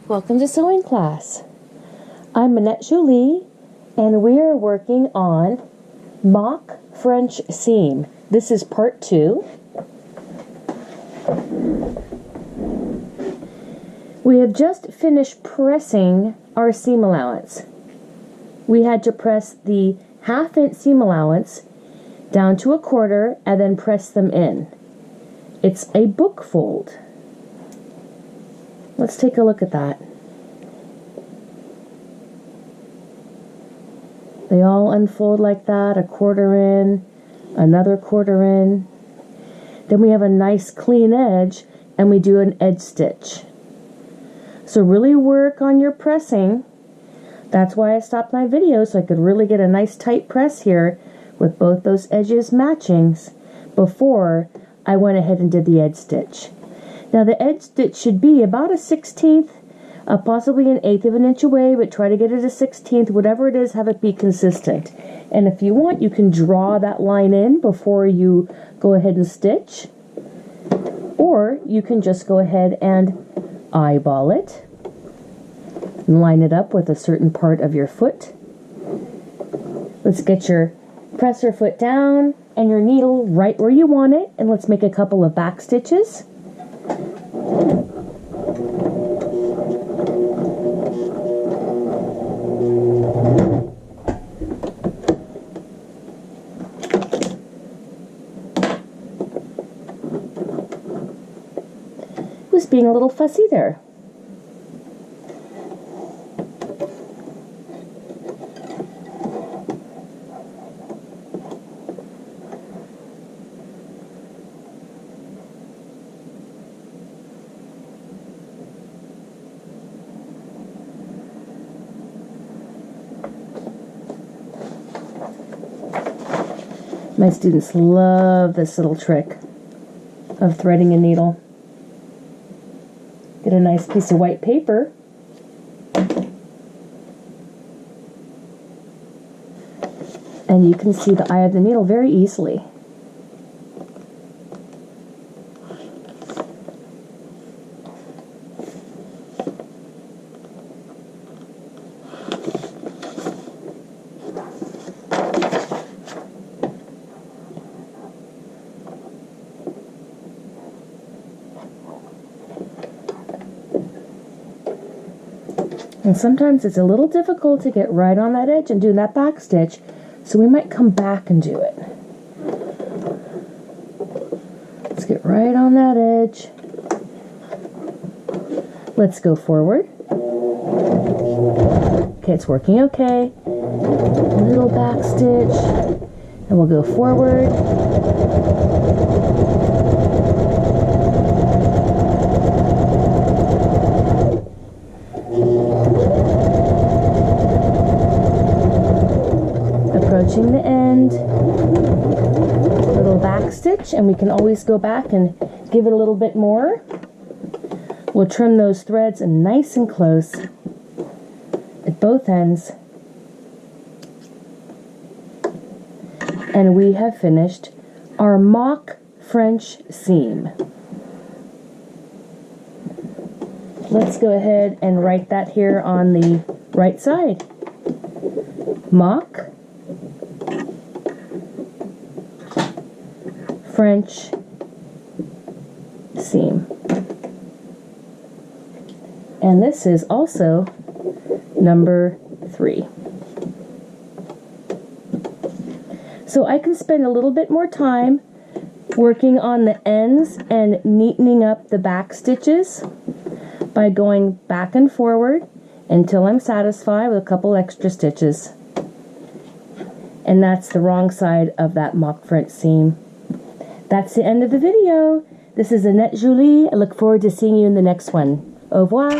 Welcome to sewing class. I'm Minette Jolie, and we are working on mock French seam. This is part 2. We have just finished pressing our seam allowance. We had to press the 1/2 inch seam allowance down to 1/4 and then press them in. It's a book fold. Let's take a look at that. They all unfold like that, 1/4 in, another 1/4 in. Then we have a nice clean edge and we do an edge stitch. So really work on your pressing. That's why I stopped my video, so I could really get a nice tight press here with both those edges matching before I went ahead and did the edge stitch. Now the edge stitch should be about a 1/16, possibly an 1/8 of an inch away, but try to get it a 1/16, whatever it is, have it be consistent. And if you want, you can draw that line in before you go ahead and stitch, or you can just go ahead and eyeball it and line it up with a certain part of your foot. Let's get your presser foot down and your needle right where you want it, and let's make a couple of back stitches. Was being a little fussy there. My students love this little trick of threading a needle. Get a nice piece of white paper and you can see the eye of the needle very easily. And sometimes it's a little difficult to get right on that edge and do that back stitch, so we might come back and do it. Let's get right on that edge. Let's go forward. Okay, it's working okay. A little back stitch, and we'll go forward. Approaching the end, little back stitch, and we can always go back and give it a little bit more. We'll trim those threads nice and close at both ends, and we have finished our mock French seam. Let's go ahead and write that here on the right side. Mock French seam. And this is also number 3. So I can spend a little bit more time working on the ends and neatening up the back stitches by going back and forward until I'm satisfied with a couple extra stitches. And that's the wrong side of that mock French seam. That's the end of the video. This is Minette Jolie. I look forward to seeing you in the next one. Au revoir.